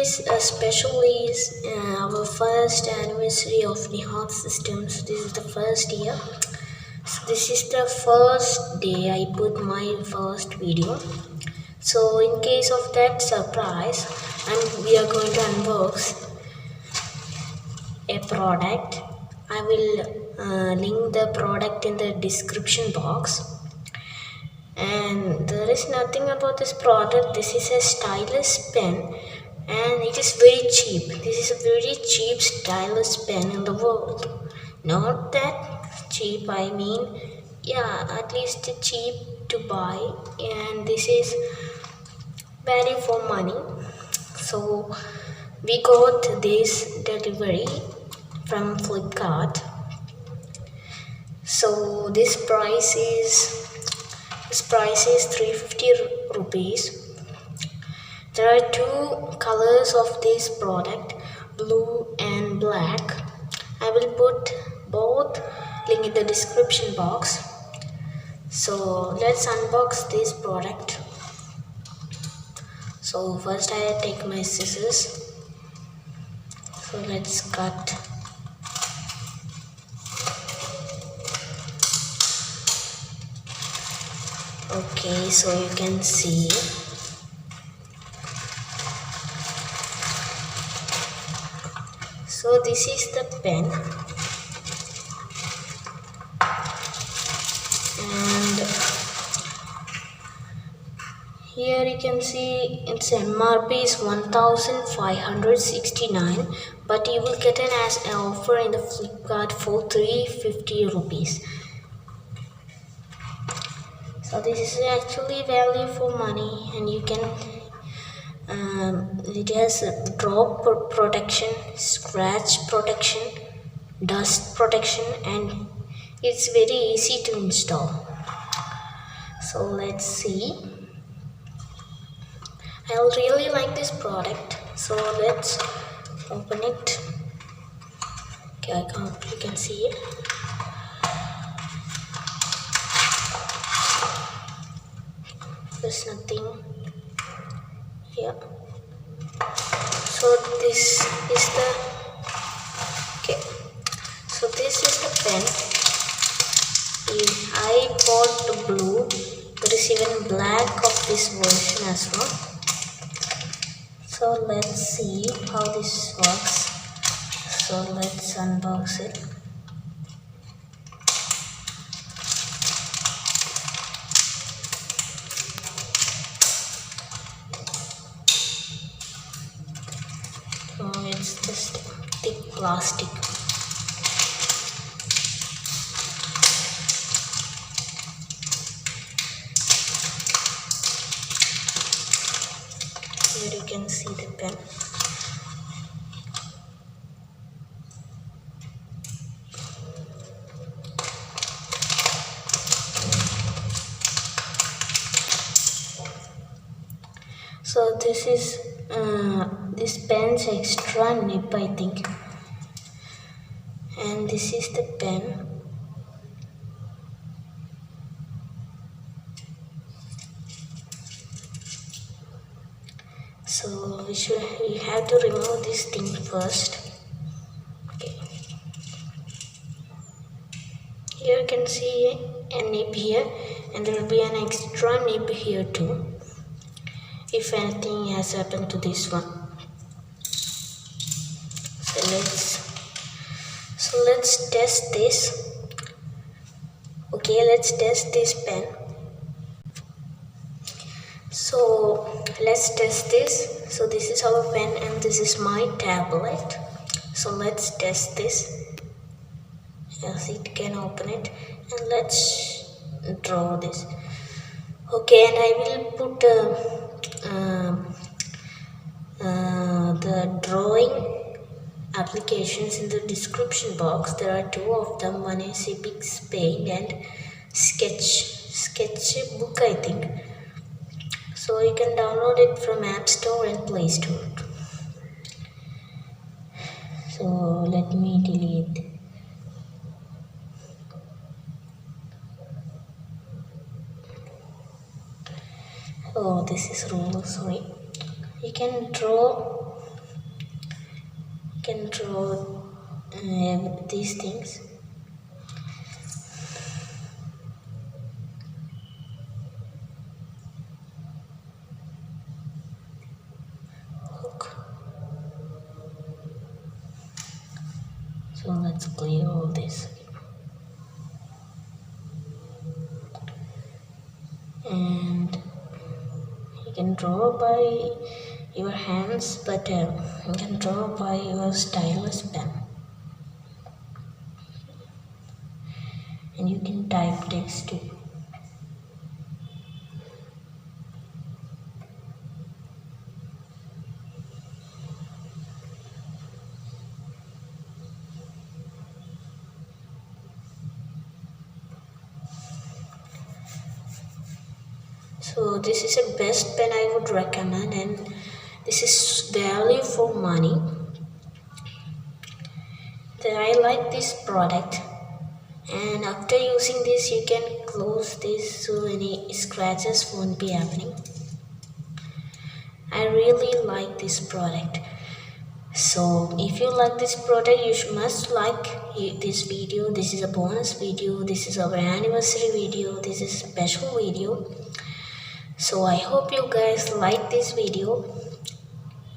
guys, especially is our first anniversary of Nihad Systems. This is the first year. So this is the first day I put my first video. So in case of that surprise, and we are going to unbox a product. I will link the product in the description box. And there is nothing about this product. This is a stylus pen and it is very cheap. This is a very cheap stylus pen in the world. Not that cheap, I mean, yeah, at least cheap to buy, and this is value for money. So we got this delivery from Flipkart. So this price is 350 rupees. There are two colors of this product, blue and black. I will put both link in the description box. So let's unbox this product. So first I take my scissors. So let's cut. Okay, so you can see so this is the pen, and here you can see its MRP is 1569, but you will get an offer in the Flipkart for 350 rupees. So this is actually value for money, and you can it has drop protection, scratch protection, dust protection, and it's very easy to install. So let's see. I really like this product, so let's open it. Okay, you can see it. There's nothing here. So this is the So this is the pen. I bought the blue. There is even black of this version as well. So let's see how this works. So let's unbox it. It's just thick plastic. Here you can see the pen. So this is this pen's extra nib, I think, and this is the pen. So we have to remove this thing first. Okay. Here you can see a nib here, and there will be an extra nib here too, if anything has happened to this one. So let's test this. Okay, let's test this pen. So let's test this. So this is our pen and this is my tablet. So let's test this. Yes, it can open it, and let's draw this. Okay, and I will put the drawing applications in the description box. There are two of them. One is Epic Paint and Sketchbook, I think. So you can download it from App Store and Play Store. So let me delete. Oh, this is ruler, sorry. You can draw can draw these things. Hook. So let's clear all this. And you can draw by your hands, but you can draw by your stylus pen. And you can type text too. So this is a best pen I would recommend, and this is value for money. I like this product, and after using this you can close this so any scratches won't be happening. I really like this product. So if you like this product, you must like this video. This is a bonus video, this is our anniversary video, this is a special video. So I hope you guys like this video.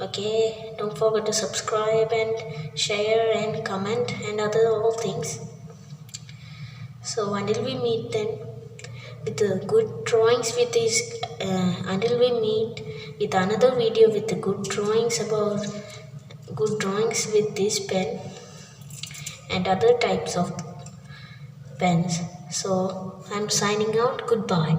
Okay, don't forget to subscribe and share and comment and other all things. So until we meet then with the good drawings with this, until we meet with another video with the good drawings with this pen and other types of pens. So I'm signing out. Goodbye.